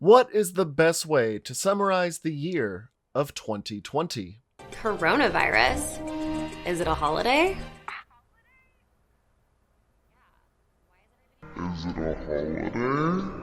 What is the best way to summarize the year of 2020? Coronavirus? Is it a holiday? Is it a holiday?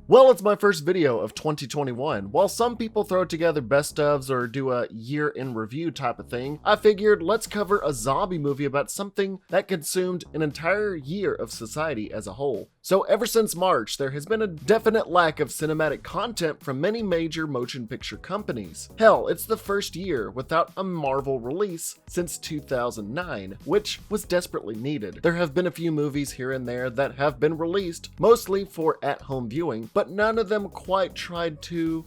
Well, it's my first video of 2021. While some people throw together best ofs or do a year in review type of thing, I figured let's cover a zombie movie about something that consumed an entire year of society as a whole. So ever since March, there has been a definite lack of cinematic content from many major motion picture companies. Hell, it's the first year without a Marvel release since 2009, which was desperately needed. There have been a few movies here and there that have been released, mostly for at-home viewing, but none of them quite tried to,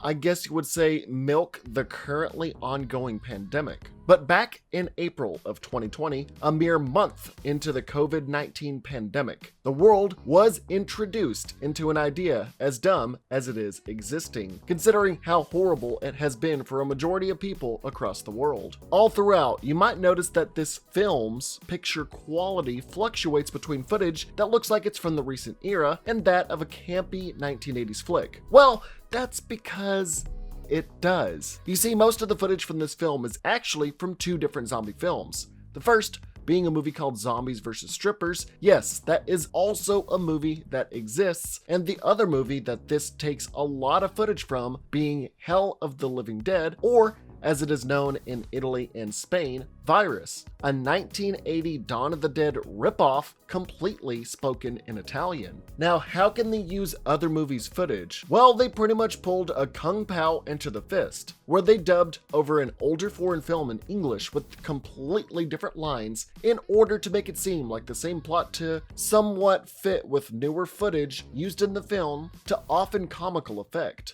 I guess you would say, milk the currently ongoing pandemic. But back in April of 2020, a mere month into the COVID-19 pandemic, the world was introduced into an idea as dumb as it is existing, considering how horrible it has been for a majority of people across the world. All throughout, you might notice that this film's picture quality fluctuates between footage that looks like it's from the recent era and that of a campy 1980s flick. Well, that's because it does. You see, most of the footage from this film is actually from two different zombie films. The first being a movie called Zombies vs. Strippers. Yes, that is also a movie that exists. And the other movie that this takes a lot of footage from being Hell of the Living Dead, or as it is known in Italy and Spain, Virus, a 1980 Dawn of the Dead ripoff completely spoken in Italian. Now, how can they use other movies' footage? Well, they pretty much pulled a Kung Pow Enter the Fist, where they dubbed over an older foreign film in English with completely different lines in order to make it seem like the same plot to somewhat fit with newer footage used in the film to often comical effect.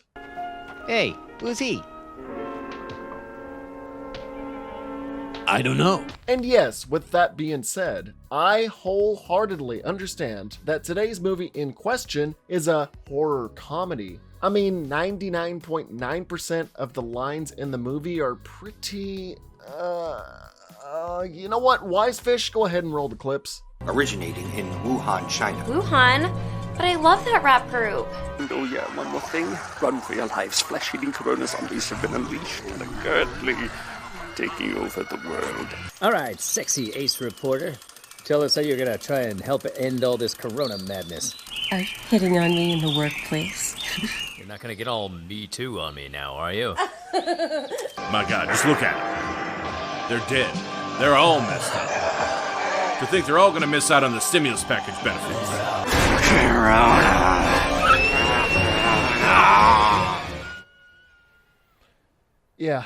Hey, who's he? I don't know. And yes, with that being said, I wholeheartedly understand that today's movie in question is a horror comedy. I mean, 99.9% of the lines in the movie are pretty, you know what, Wise Fish, go ahead and roll the clips. Originating in Wuhan, China. Wuhan? But I love that rap group. And oh yeah, one more thing. Run for your lives. Flesh-eating corona zombies have been unleashed and are currently taking over the world. All right, sexy ace reporter. Tell us how you're gonna try and help end all this corona madness. Are you hitting on me in the workplace? You're not gonna get all Me Too on me now, are you? My God, just look at them. They're dead. They're all messed up. To think they're all gonna miss out on the stimulus package benefits. Yeah.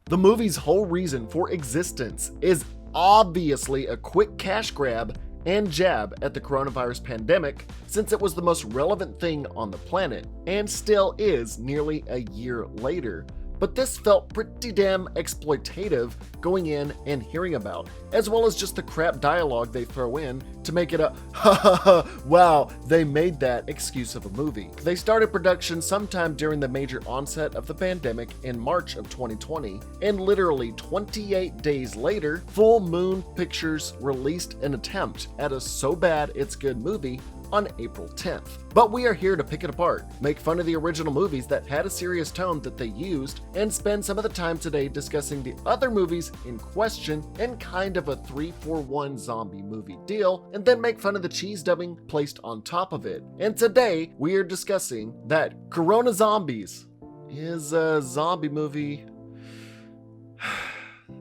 The movie's whole reason for existence is obviously a quick cash grab and jab at the coronavirus pandemic, since it was the most relevant thing on the planet, and still is nearly a year later. But this felt pretty damn exploitative going in and hearing about, as well as just the crap dialogue they throw in to make it a ha ha ha, wow, they made that excuse of a movie. They started production sometime during the major onset of the pandemic in March of 2020, and literally 28 days later, Full Moon Pictures released an attempt at a so bad it's good movie on April 10th. But we are here to pick it apart, make fun of the original movies that had a serious tone that they used, and spend some of the time today discussing the other movies in question in kind of a 3-4-1 zombie movie deal, and then make fun of the cheese dubbing placed on top of it. And today we are discussing that Corona Zombies is a zombie movie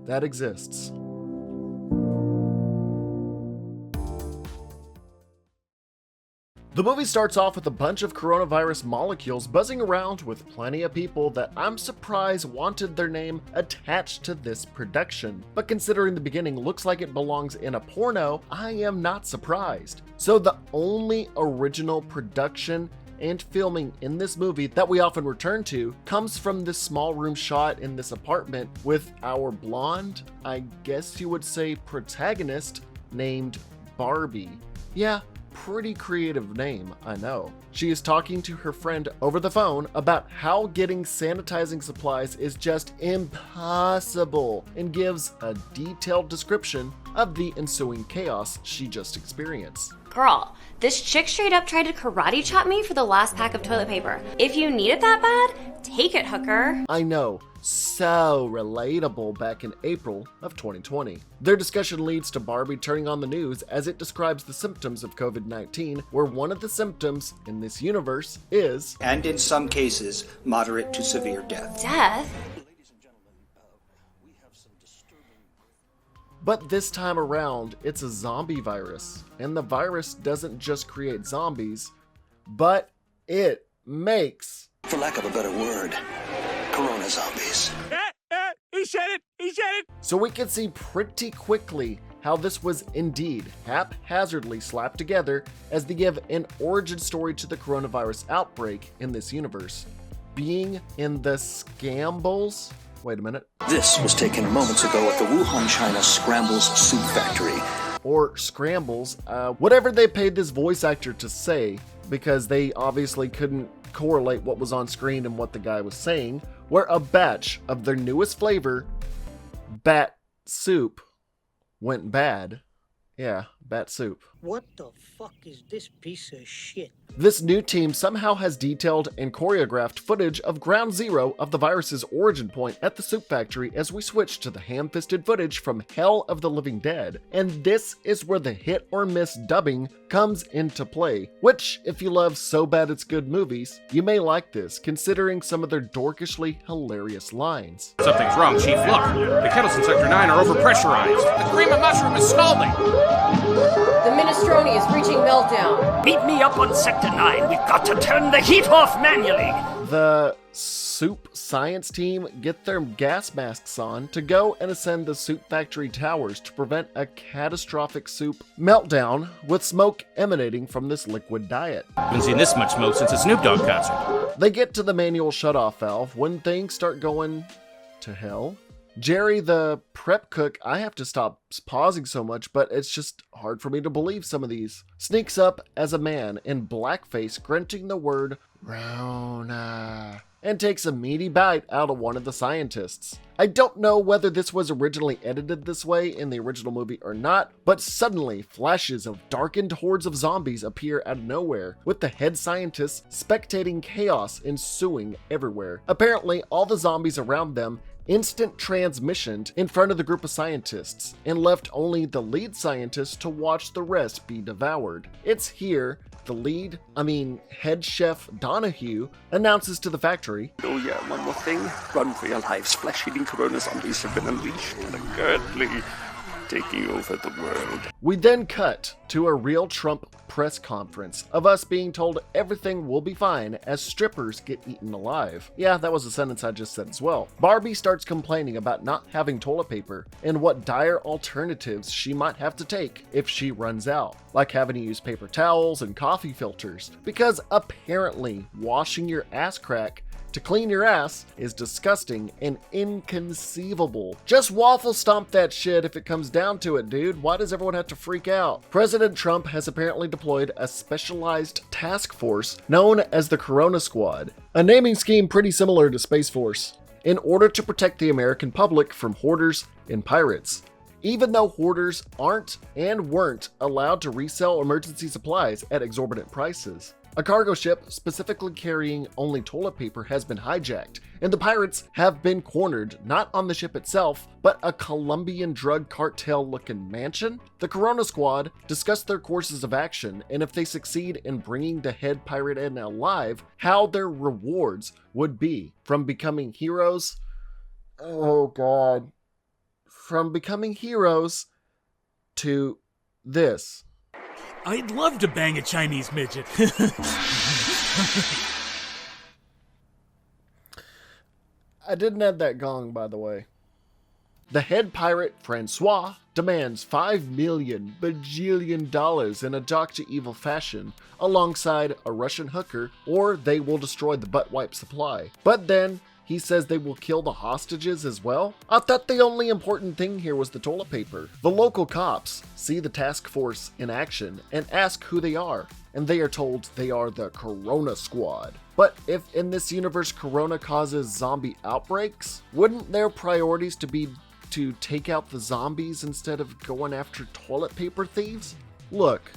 that exists. The movie starts off with a bunch of coronavirus molecules buzzing around with plenty of people that I'm surprised wanted their name attached to this production. But considering the beginning looks like it belongs in a porno, I am not surprised. So the only original production and filming in this movie that we often return to comes from this small room shot in this apartment with our blonde, I guess you would say, protagonist named Barbie. Yeah, pretty creative name, I know. She is talking to her friend over the phone about how getting sanitizing supplies is just impossible and gives a detailed description of the ensuing chaos she just experienced. Girl, this chick straight up tried to karate chop me for the last pack of toilet paper. If you need it that bad, take it, hooker. I know, so relatable back in April of 2020. Their discussion leads to Barbie turning on the news as it describes the symptoms of COVID-19, where one of the symptoms in this universe is, and in some cases, moderate to severe death. Death? but this time around, it's a zombie virus. And the virus doesn't just create zombies, but it makes, for lack of a better word, corona zombies. He said it! He said it! So we can see pretty quickly how this was indeed haphazardly slapped together as they give an origin story to the coronavirus outbreak in this universe. Being in the scambles? Wait a minute. This was taken moments ago at the Wuhan, China Scrambles Soup Factory. Or scrambles, whatever they paid this voice actor to say, because they obviously couldn't correlate what was on screen and what the guy was saying, where a batch of their newest flavor, bat soup, went bad. Yeah, bat soup. What the fuck is this piece of shit? This new team somehow has detailed and choreographed footage of ground zero of the virus's origin point at the soup factory as we switch to the ham-fisted footage from Hell of the Living Dead. And this is where the hit or miss dubbing comes into play, which, if you love So Bad It's Good movies, you may like this, considering some of their dorkishly hilarious lines. Something's wrong, Chief. Look, the kettles in Sector 9 are overpressurized. The cream of mushroom is scalding. The minestrone is reaching meltdown. Meet me up on Sector 9. We've got to turn the heat off manually. The soup science team get their gas masks on to go and ascend the soup factory towers to prevent a catastrophic soup meltdown with smoke emanating from this liquid diet. Haven't seen this much smoke since a Snoop Dogg concert. They get to the manual shutoff valve when things start going to hell. Jerry, the prep cook, I have to stop pausing so much, but it's just hard for me to believe some of these, sneaks up as a man in blackface grunting the word Rona and takes a meaty bite out of one of the scientists. I don't know whether this was originally edited this way in the original movie or not, but suddenly flashes of darkened hordes of zombies appear out of nowhere, with the head scientists spectating chaos ensuing everywhere. Apparently, all the zombies around them instant transmissioned in front of the group of scientists and left only the lead scientist to watch the rest be devoured. It's here the head chef Donahue announces to the factory, "Oh yeah, one more thing. Run for your lives. Flesh-eating corona zombies have been unleashed and are currently taking over the world." We then cut to a real Trump press conference of us being told everything will be fine as strippers get eaten alive. Yeah, that was a sentence I just said as well. Barbie starts complaining about not having toilet paper and what dire alternatives she might have to take if she runs out, like having to use paper towels and coffee filters, because apparently washing your ass crack to clean your ass is disgusting and inconceivable. Just waffle stomp that shit if it comes down to it, dude. Why does everyone have to freak out? President Trump has apparently deployed a specialized task force known as the Corona Squad, a naming scheme pretty similar to Space Force, in order to protect the American public from hoarders and pirates. Even though hoarders aren't and weren't allowed to resell emergency supplies at exorbitant prices. A cargo ship specifically carrying only toilet paper has been hijacked, and the pirates have been cornered not on the ship itself, but a Colombian drug cartel-looking mansion. The Corona Squad discuss their courses of action, and if they succeed in bringing the head pirate in alive, how their rewards would be, from becoming heroes. Oh God. From becoming heroes to this. I'd love to bang a Chinese midget. I didn't add that gong, by the way. The head pirate, Francois, demands $5 million bajillion in a Dr. Evil fashion alongside a Russian hooker, or they will destroy the butt wipe supply. But then, he says they will kill the hostages as well? I thought the only important thing here was the toilet paper. The local cops see the task force in action and ask who they are, and they are told they are the Corona Squad. But if in this universe Corona causes zombie outbreaks, wouldn't their priorities be to take out the zombies instead of going after toilet paper thieves? Look,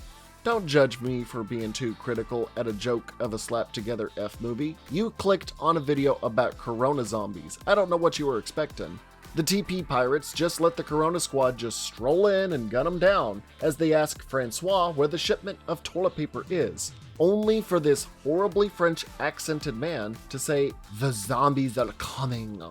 Don't judge me for being too critical at a joke of a slap-together F movie. You clicked on a video about Corona zombies. I don't know what you were expecting. The TP pirates just let the Corona squad just stroll in and gun them down as they ask Francois where the shipment of toilet paper is, only for this horribly French accented man to say, "The zombies are coming,"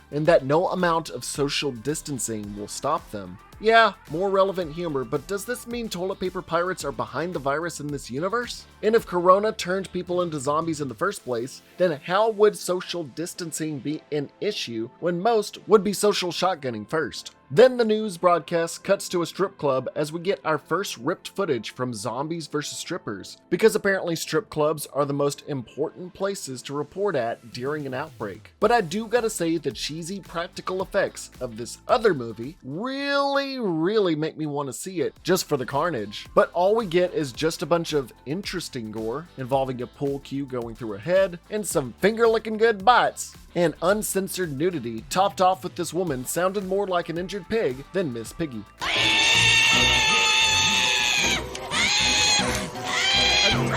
and that no amount of social distancing will stop them. Yeah, more relevant humor, but does this mean toilet paper pirates are behind the virus in this universe? And if Corona turned people into zombies in the first place, then how would social distancing be an issue when most would be social shotgunning first? Then the news broadcast cuts to a strip club as we get our first ripped footage from Zombies vs. Strippers, because apparently strip clubs are the most important places to report at during an outbreak. But I do gotta say the cheesy practical effects of this other movie really make me want to see it just for the carnage. But all we get is just a bunch of interesting gore involving a pool cue going through a head and some finger-licking good bites. And uncensored nudity topped off with this woman sounded more like an injured pig than Miss Piggy.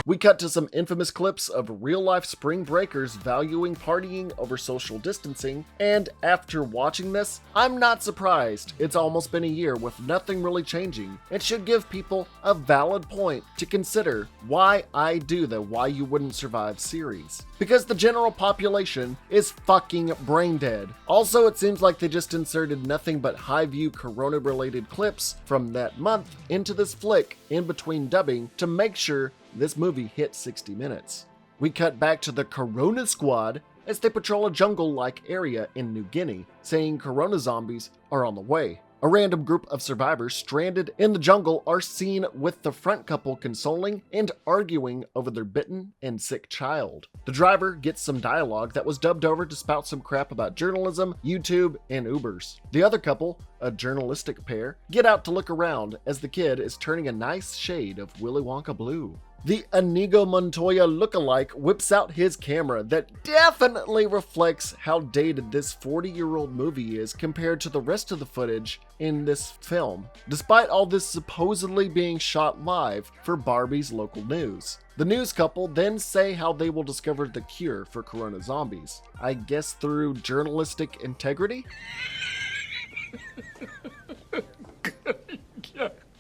We cut to some infamous clips of real-life spring breakers valuing partying over social distancing, and after watching this, I'm not surprised. It's almost been a year with nothing really changing. It should give people a valid point to consider why I do the Why You Wouldn't Survive series. Because the general population is fucking brain dead. Also, it seems like they just inserted nothing but high-view corona-related clips from that month into this flick in between dubbing to make sure this movie hit 60 minutes. We cut back to the Corona squad as they patrol a jungle-like area in New Guinea, saying Corona zombies are on the way. A random group of survivors stranded in the jungle are seen with the front couple consoling and arguing over their bitten and sick child. The driver gets some dialogue that was dubbed over to spout some crap about journalism, YouTube, and Ubers. The other couple, a journalistic pair, get out to look around as the kid is turning a nice shade of Willy Wonka blue. The Inigo Montoya lookalike whips out his camera that definitely reflects how dated this 40-year-old movie is compared to the rest of the footage in this film, despite all this supposedly being shot live for Barbie's local news. The news couple then say how they will discover the cure for Corona zombies. I guess through journalistic integrity?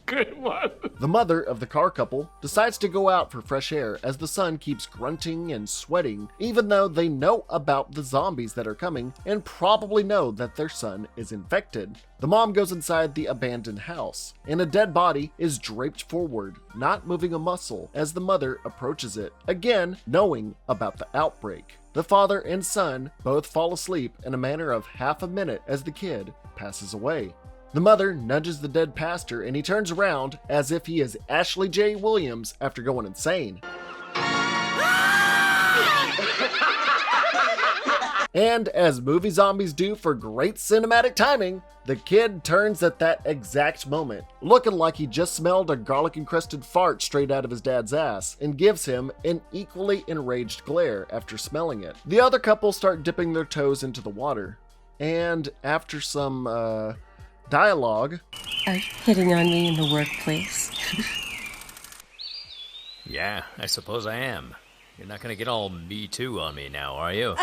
Good one. The mother of the car couple decides to go out for fresh air as the son keeps grunting and sweating, even though they know about the zombies that are coming and probably know that their son is infected. The mom goes inside the abandoned house, and a dead body is draped forward, not moving a muscle as the mother approaches it, again knowing about the outbreak. The father and son both fall asleep in a matter of half a minute as the kid passes away. The mother nudges the dead pastor and he turns around as if he is Ashley J. Williams after going insane. And as movie zombies do for great cinematic timing, the kid turns at that exact moment, looking like he just smelled a garlic-encrusted fart straight out of his dad's ass, and gives him an equally enraged glare after smelling it. The other couple start dipping their toes into the water, and after some, dialogue. Are you hitting on me in the workplace? Yeah, I suppose I am. You're not gonna get all Me Too on me now, are you?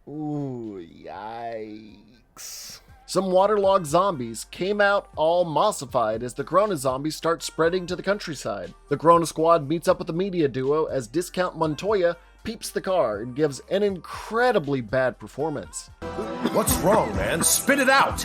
Ooh, yikes. Some waterlogged zombies came out all mossified as the Corona zombies start spreading to the countryside. The Corona squad meets up with the media duo as Discount Montoya peeps the car and gives an incredibly bad performance. What's wrong, man? Spit it out!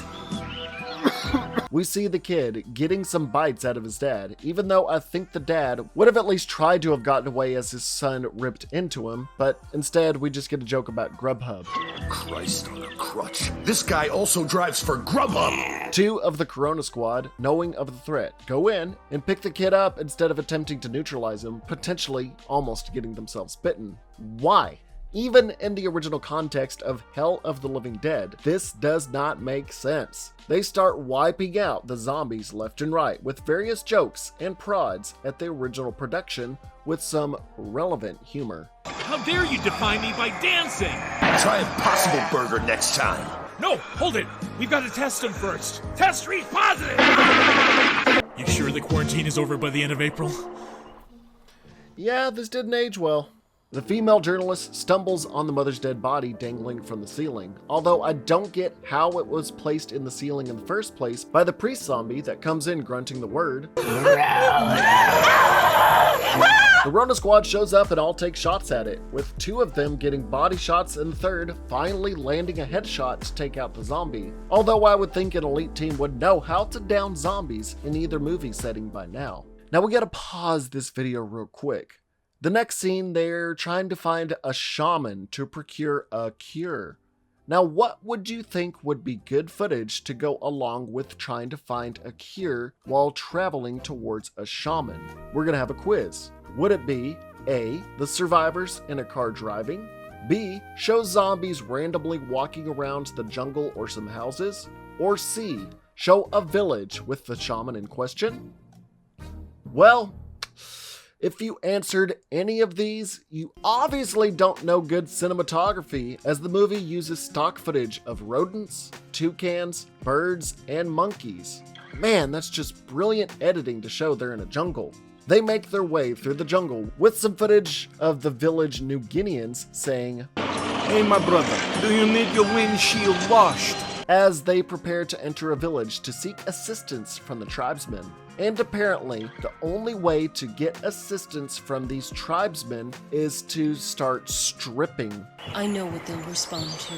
We see the kid getting some bites out of his dad, even though I think the dad would have at least tried to have gotten away as his son ripped into him, but instead we just get a joke about Grubhub. Christ on a crutch. This guy also drives for Grubhub! Two of the Corona squad, knowing of the threat, go in and pick the kid up instead of attempting to neutralize him, potentially almost getting themselves bitten. Why? Even in the original context of Hell of the Living Dead, this does not make sense. They start wiping out the zombies left and right with various jokes and prods at the original production with some relevant humor. How dare you define me by dancing? Try Impossible Burger next time. No, hold it. We've got to test him first. Test read positive. You sure the quarantine is over by the end of April? Yeah, this didn't age well. The female journalist stumbles on the mother's dead body dangling from the ceiling, although I don't get how it was placed in the ceiling in the first place by the priest zombie that comes in grunting the word. The Rona squad shows up and all take shots at it, with 2 of them getting body shots and the third finally landing a headshot to take out the zombie. Although I would think an elite team would know how to down zombies in either movie setting by now. Now we gotta pause this video real quick. The next scene, they're trying to find a shaman to procure a cure. Now what would you think would be good footage to go along with trying to find a cure while traveling towards a shaman? We're gonna have a quiz. Would it be A, the survivors in a car driving? B, show zombies randomly walking around the jungle or some houses? Or C, show a village with the shaman in question? Well, if you answered any of these, you obviously don't know good cinematography, as the movie uses stock footage of rodents, toucans, birds, and monkeys. Man, that's just brilliant editing to show they're in a jungle. They make their way through the jungle with some footage of the village New Guineans saying, "Hey my brother, do you need your windshield washed?" as they prepare to enter a village to seek assistance from the tribesmen. And apparently, the only way to get assistance from these tribesmen is to start stripping. I know what they'll respond to.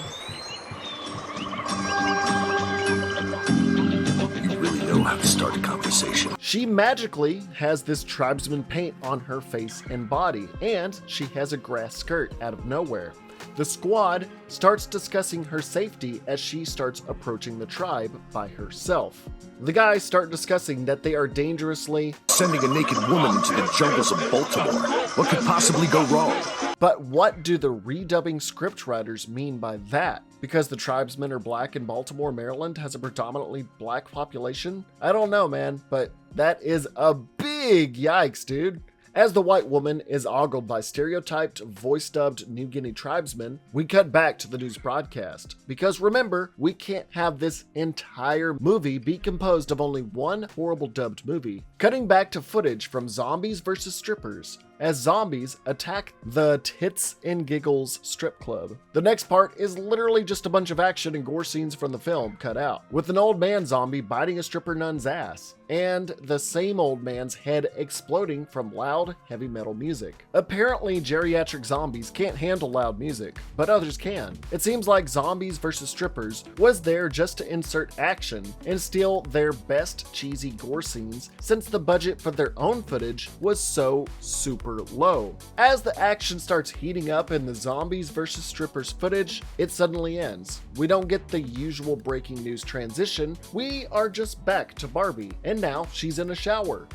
You really know how to start a conversation. She magically has this tribesman paint on her face and body, and she has a grass skirt out of nowhere. The squad starts discussing her safety as she starts approaching the tribe by herself. The guys start discussing that they are dangerously sending a naked woman into the jungles of Baltimore. What could possibly go wrong? But what do the redubbing scriptwriters mean by that? Because the tribesmen are black and Baltimore, Maryland has a predominantly black population? I don't know, man, but that is a big yikes, dude. As the white woman is ogled by stereotyped, voice-dubbed New Guinea tribesmen, we cut back to the news broadcast. Because remember, we can't have this entire movie be composed of only one horrible dubbed movie. Cutting back to footage from Zombies vs. Strippers, as zombies attack the Tits and Giggles strip club. The next part is literally just a bunch of action and gore scenes from the film cut out, with an old man zombie biting a stripper nun's ass, and the same old man's head exploding from loud, heavy metal music. Apparently, geriatric zombies can't handle loud music, but others can. It seems like Zombies vs. Strippers was there just to insert action and steal their best cheesy gore scenes, since the budget for their own footage was so super low. As the action starts heating up in the Zombies vs. Strippers footage, it suddenly ends. We don't get the usual breaking news transition, we are just back to Barbie, and now she's in a shower,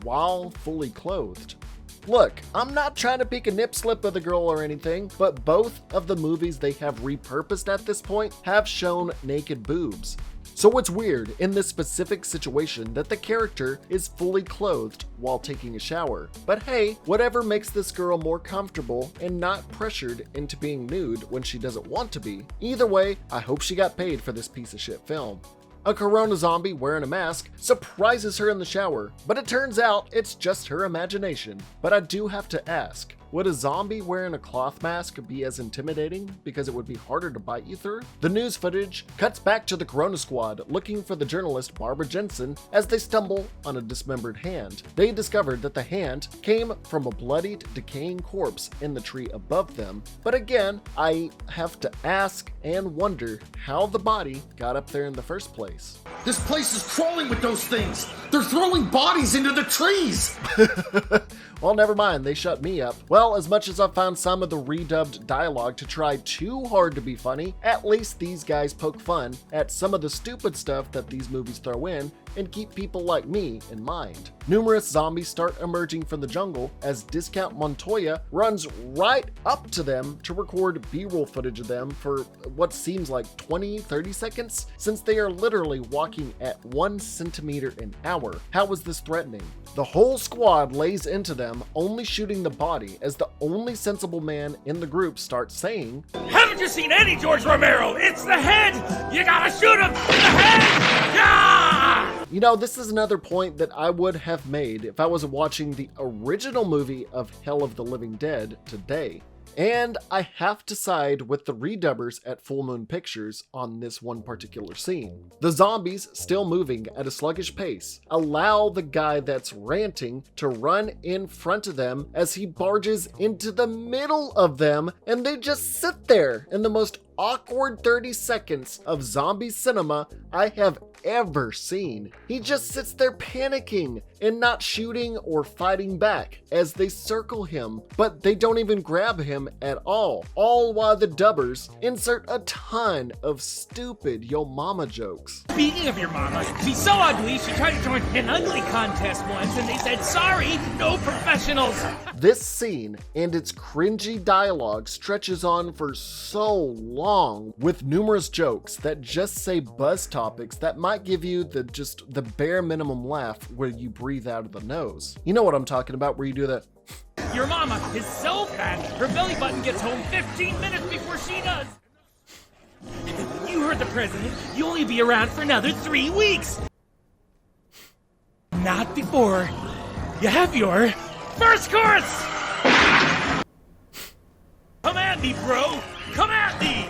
while fully clothed. Look, I'm not trying to pick a nip slip of the girl or anything, but both of the movies they have repurposed at this point have shown naked boobs. So it's weird in this specific situation that the character is fully clothed while taking a shower. But hey, whatever makes this girl more comfortable and not pressured into being nude when she doesn't want to be. Either way, I hope she got paid for this piece of shit film. A corona zombie wearing a mask surprises her in the shower, but it turns out it's just her imagination. But I do have to ask, would a zombie wearing a cloth mask be as intimidating because it would be harder to bite you through? The news footage cuts back to the Corona Squad looking for the journalist Barbara Jensen as they stumble on a dismembered hand. They discovered that the hand came from a bloodied, decaying corpse in the tree above them. But again, I have to ask and wonder how the body got up there in the first place. This place is crawling with those things! They're throwing bodies into the trees! Well, never mind, they shut me up. Well, as much as I've found some of the redubbed dialogue to try too hard to be funny, at least these guys poke fun at some of the stupid stuff that these movies throw in and keep people like me in mind. Numerous zombies start emerging from the jungle as Discount Montoya runs right up to them to record B-roll footage of them for what seems like 20-30 seconds, since they are literally walking at 1 centimeter an hour. How is this threatening? The whole squad lays into them, only shooting the body as the only sensible man in the group starts saying, "Haven't you seen any George Romero? It's the head! You gotta shoot him in the head! Yeah!" You know, this is another point that I would have made if I was watching the original movie of Hell of the Living Dead today. And I have to side with the redubbers at Full Moon Pictures on this one particular scene. The zombies, still moving at a sluggish pace, allow the guy that's ranting to run in front of them as he barges into the middle of them, and they just sit there in the most awkward 30 seconds of zombie cinema I have ever seen. He just sits there panicking and not shooting or fighting back as they circle him, but they don't even grab him at all while the dubbers insert a ton of stupid yo mama jokes. Speaking of your mama, she's so ugly she tried to join an ugly contest once and they said, sorry, no professionals. This scene and its cringy dialogue stretches on for so long, with numerous jokes that just say buzz topics that might give you the bare minimum laugh where you breathe out of the nose. You know what I'm talking about, where you do that. Your mama is so fat, her belly button gets home 15 minutes before she does. You heard the president. You'll only be around for another 3 weeks. Not before you have your first course! Come at me, bro! Come at me!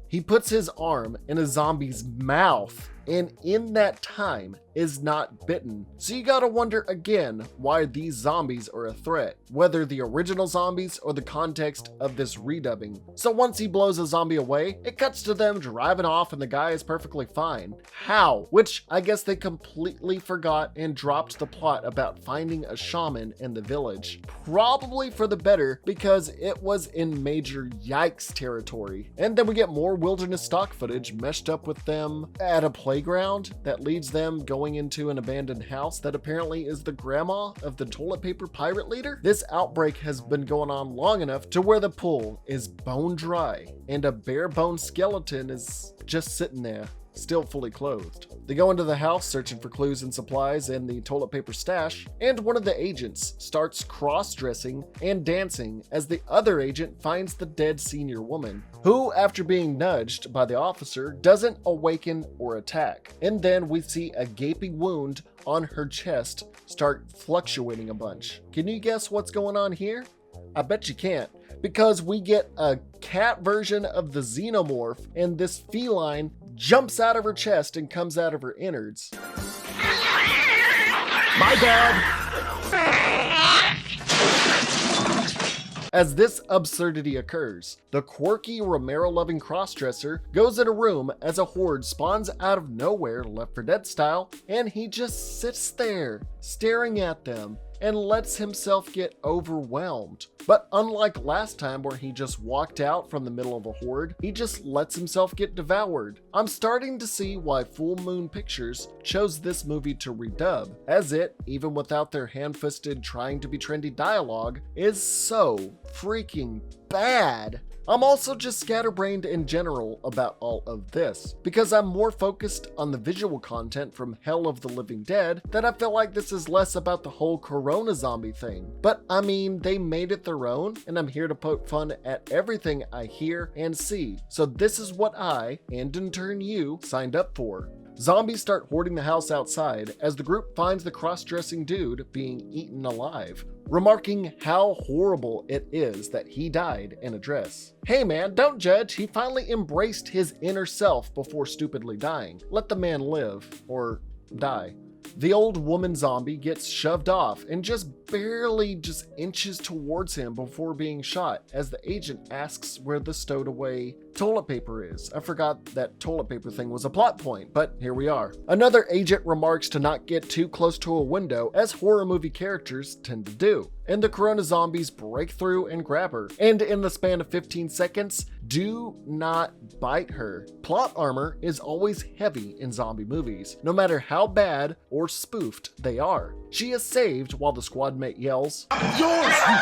He puts his arm in a zombie's mouth, and in that time is not bitten. So you gotta wonder again why these zombies are a threat, whether the original zombies or the context of this redubbing. So once he blows a zombie away, it cuts to them driving off and the guy is perfectly fine. How? Which I guess they completely forgot and dropped the plot about finding a shaman in the village. Probably for the better, because it was in major yikes territory. And then we get more wilderness stock footage meshed up with them at a playground that leads them going into an abandoned house that apparently is the grandma of the toilet paper pirate leader. This outbreak has been going on long enough to where the pool is bone dry and a bare bone skeleton is just sitting there, still fully clothed. They go into the house searching for clues and supplies in the toilet paper stash, and one of the agents starts cross-dressing and dancing as the other agent finds the dead senior woman, who, after being nudged by the officer, doesn't awaken or attack. And then we see a gaping wound on her chest start fluctuating a bunch. Can you guess what's going on here? I bet you can't, because we get a cat version of the xenomorph, and this feline jumps out of her chest and comes out of her innards. My bad! As this absurdity occurs, the quirky Romero-loving crossdresser goes in a room as a horde spawns out of nowhere, Left 4 Dead style, and he just sits there, staring at them, and lets himself get overwhelmed. But unlike last time where he just walked out from the middle of a horde, he just lets himself get devoured. I'm starting to see why Full Moon Pictures chose this movie to redub, as it, even without their hand-fisted trying to be trendy dialogue, is so freaking bad. I'm also just scatterbrained in general about all of this, because I'm more focused on the visual content from Hell of the Living Dead that I feel like this is less about the whole Corona zombie thing. But I mean, they made it their own, and I'm here to poke fun at everything I hear and see. So this is what I, and in turn you, signed up for. Zombies start hoarding the house outside as the group finds the cross-dressing dude being eaten alive, remarking how horrible it is that he died in a dress. Hey man, don't judge, he finally embraced his inner self before stupidly dying. Let the man live, or die. The old woman zombie gets shoved off and just barely inches towards him before being shot as the agent asks where the stowed away toilet paper is. I forgot that toilet paper thing was a plot point, but here we are. Another agent remarks to not get too close to a window, as horror movie characters tend to do. And the Corona zombies break through and grab her. And in the span of 15 seconds, do not bite her. Plot armor is always heavy in zombie movies, no matter how bad or spoofed they are. She is saved while the squad mate yells, "Yours, you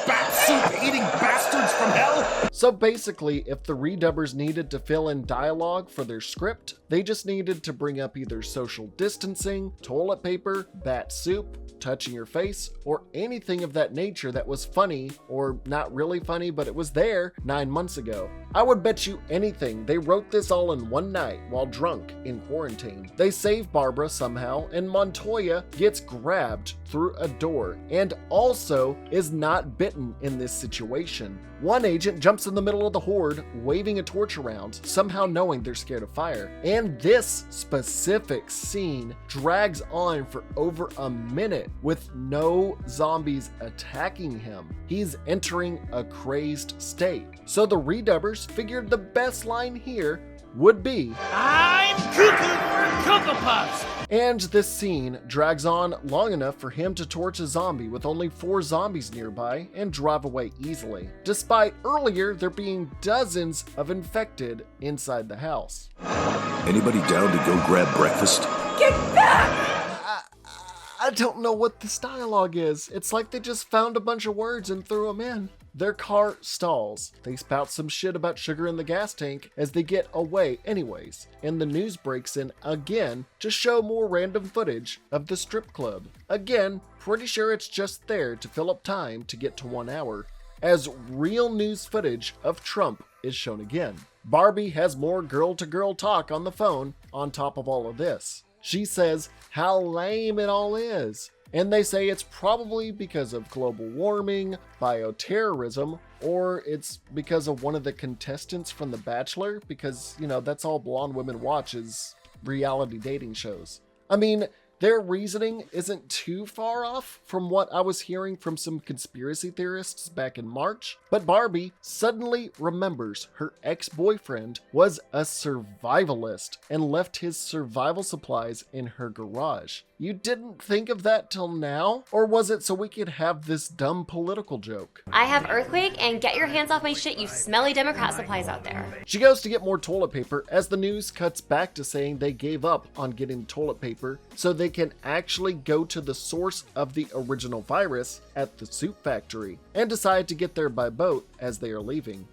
bat soup eating bastard!" bastards from hell! So basically, if the redubbers needed to fill in dialogue for their script, they just needed to bring up either social distancing, toilet paper, bat soup, touching your face, or anything of that nature that was funny, or not really funny, but it was there 9 months ago. I would bet you anything they wrote this all in one night while drunk in quarantine. They save Barbara somehow, and Montoya gets grabbed through a door and also is not bitten in this situation. One agent jumps in the middle of the horde, waving a torch around, somehow knowing they're scared of fire. And this specific scene drags on for over a minute with no zombies attacking him. He's entering a crazed state. So the redubbers figured the best line here would be, "I'm cuckoo for Cocoa Puffs!" And this scene drags on long enough for him to torch a zombie with only 4 zombies nearby and drive away easily, despite earlier there being dozens of infected inside the house. Anybody down to go grab breakfast? Get back! I don't know what this dialogue is. It's like they just found a bunch of words and threw them in. Their car stalls. They spout some shit about sugar in the gas tank as they get away anyways, and the news breaks in again to show more random footage of the strip club. Again, pretty sure it's just there to fill up time to get to 1 hour, as real news footage of Trump is shown again. Barbie has more girl-to-girl talk on the phone on top of all of this. She says how lame it all is. And they say it's probably because of global warming, bioterrorism, or it's because of one of the contestants from The Bachelor, because, you know, that's all blonde women watch is reality dating shows. I mean, their reasoning isn't too far off from what I was hearing from some conspiracy theorists back in March, but Barbie suddenly remembers her ex-boyfriend was a survivalist and left his survival supplies in her garage. You didn't think of that till now? Or was it so we could have this dumb political joke? I have earthquake and get your hands off my shit, you smelly Democrat supplies out there. She goes to get more toilet paper as the news cuts back to saying they gave up on getting toilet paper so they can actually go to the source of the original virus at the soup factory and decide to get there by boat as they are leaving.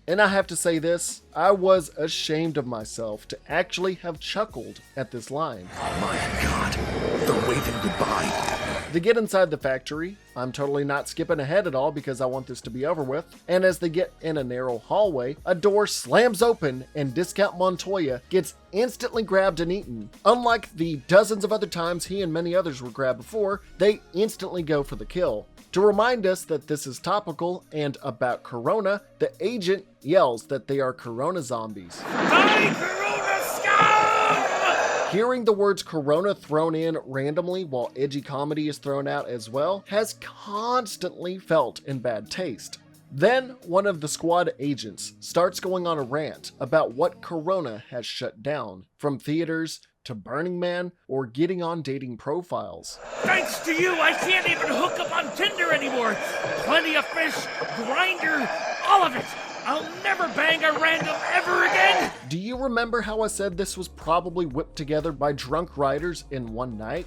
And I have to say this, I was ashamed of myself to actually have chuckled at this line. Oh my God, they're waving goodbye. They get inside the factory. I'm totally not skipping ahead at all because I want this to be over with. And as they get in a narrow hallway, a door slams open and Discount Montoya gets instantly grabbed and eaten. Unlike the dozens of other times he and many others were grabbed before, they instantly go for the kill. To remind us that this is topical and about Corona, the agent yells that they are Corona zombies. Die, Corona scum! Hearing the words Corona thrown in randomly while edgy comedy is thrown out as well has constantly felt in bad taste. Then one of the squad agents starts going on a rant about what Corona has shut down, from theaters to Burning Man or getting on dating profiles. Thanks to you, I can't even hook up on Tinder anymore. Plenty of Fish, Grindr, all of it. I'll never bang a random ever again. Do you remember how I said this was probably whipped together by drunk writers in one night?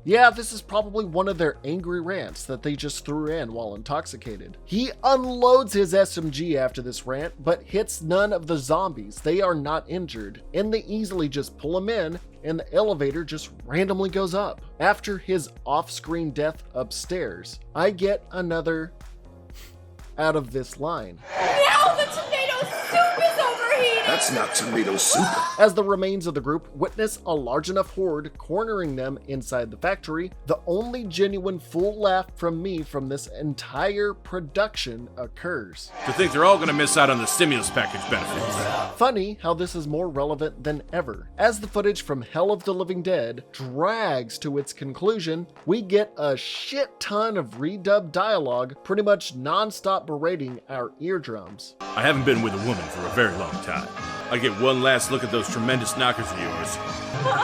Yeah, this is probably one of their angry rants that they just threw in while intoxicated. He unloads his SMG after this rant, but hits none of the zombies. They are not injured, and they easily just pull him in, and the elevator just randomly goes up. After his off-screen death upstairs, I get another out of this line. Now the tomato soup is overheating! That's not tomato soup. As the remains of the group witness a large enough horde cornering them inside the factory, the only genuine full laugh from me from this entire production occurs. To think they're all gonna miss out on the stimulus package benefits. Funny how this is more relevant than ever. As the footage from Hell of the Living Dead drags to its conclusion, we get a shit ton of redubbed dialogue pretty much non-stop berating our eardrums. I haven't been with a woman for a very long time. I get one last look at those tremendous knockers of yours.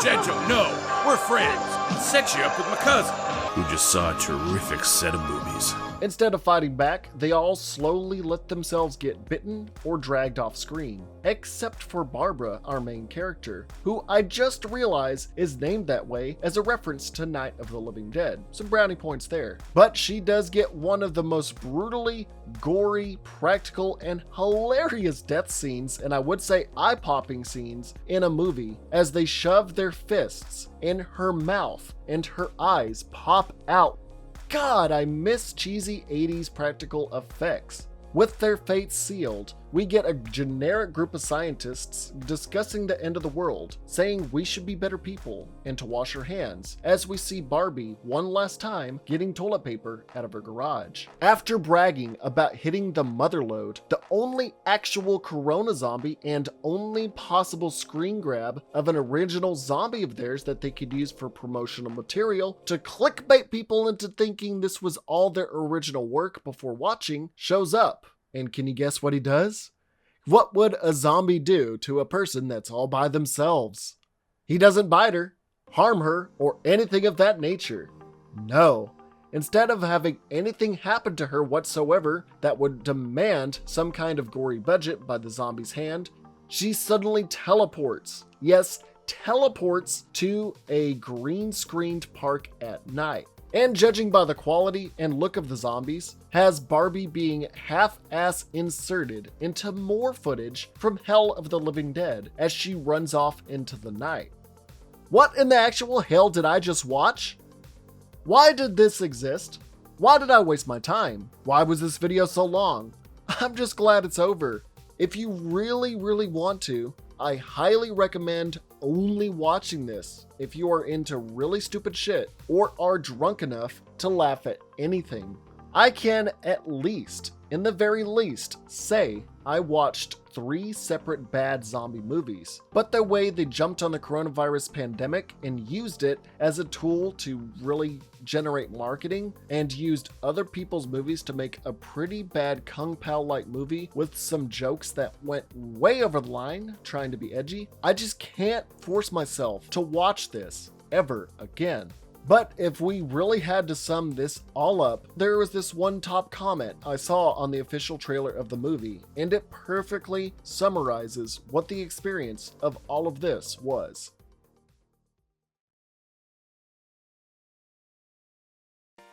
Gento, no, we're friends. I'll set you up with my cousin, who just saw a terrific set of boobies. Instead of fighting back, they all slowly let themselves get bitten or dragged off screen. Except for Barbara, our main character, who I just realized is named that way as a reference to Night of the Living Dead. Some brownie points there. But she does get one of the most brutally gory, practical, and hilarious death scenes, and I would say eye-popping scenes, in a movie, as they shove their fists in her mouth and her eyes pop out. God, I miss cheesy 80s practical effects. With their fates sealed, we get a generic group of scientists discussing the end of the world, saying we should be better people and to wash our hands, as we see Barbie one last time getting toilet paper out of her garage. After bragging about hitting the mother lode, the only actual Corona zombie and only possible screen grab of an original zombie of theirs that they could use for promotional material to clickbait people into thinking this was all their original work before watching, shows up. And can you guess what he does? What would a zombie do to a person that's all by themselves? He doesn't bite her, harm her, or anything of that nature. No. Instead of having anything happen to her whatsoever that would demand some kind of gory budget by the zombie's hand, she suddenly teleports. Yes, teleports to a green-screened park at night. And judging by the quality and look of the zombies, has Barbie being half-ass inserted into more footage from Hell of the Living Dead as she runs off into the night. What in the actual hell did I just watch? Why did this exist? Why did I waste my time? Why was this video so long? I'm just glad it's over. If you really want to, I highly recommend only watching this if you are into really stupid shit or are drunk enough to laugh at anything. I can at least, in the very least, say I watched 3 separate bad zombie movies, but the way they jumped on the coronavirus pandemic and used it as a tool to really generate marketing and used other people's movies to make a pretty bad Kung Pow-like movie with some jokes that went way over the line trying to be edgy, I just can't force myself to watch this ever again. But if we really had to sum this all up, there was this one top comment I saw on the official trailer of the movie, and it perfectly summarizes what the experience of all of this was.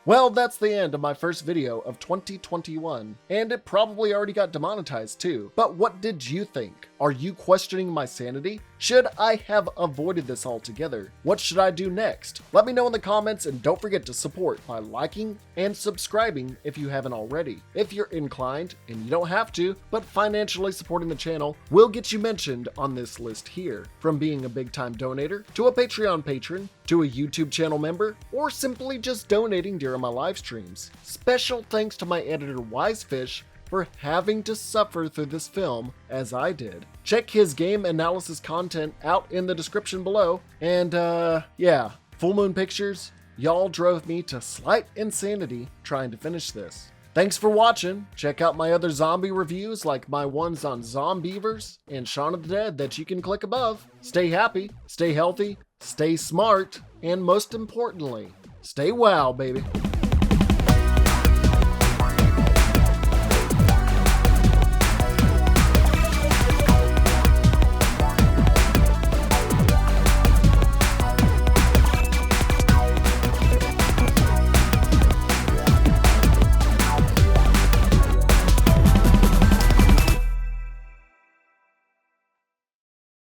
Well, that's the end of my first video of 2021, and it probably already got demonetized too. But what did you think? Are you questioning my sanity? Should I have avoided this altogether? What should I do next? Let me know in the comments, and don't forget to support by liking and subscribing if you haven't already. If you're inclined, and you don't have to, but financially supporting the channel will get you mentioned on this list here. From being a big-time donator, to a Patreon patron, to a YouTube channel member, or simply just donating during my live streams. Special thanks to my editor Wisefish for having to suffer through this film as I did. Check his game analysis content out in the description below. And yeah, Full Moon Pictures, y'all drove me to slight insanity trying to finish this. Thanks for watching. Check out my other zombie reviews like my ones on Zombievers and Shaun of the Dead that you can click above. Stay happy, stay healthy, stay smart, and most importantly, stay wow, baby.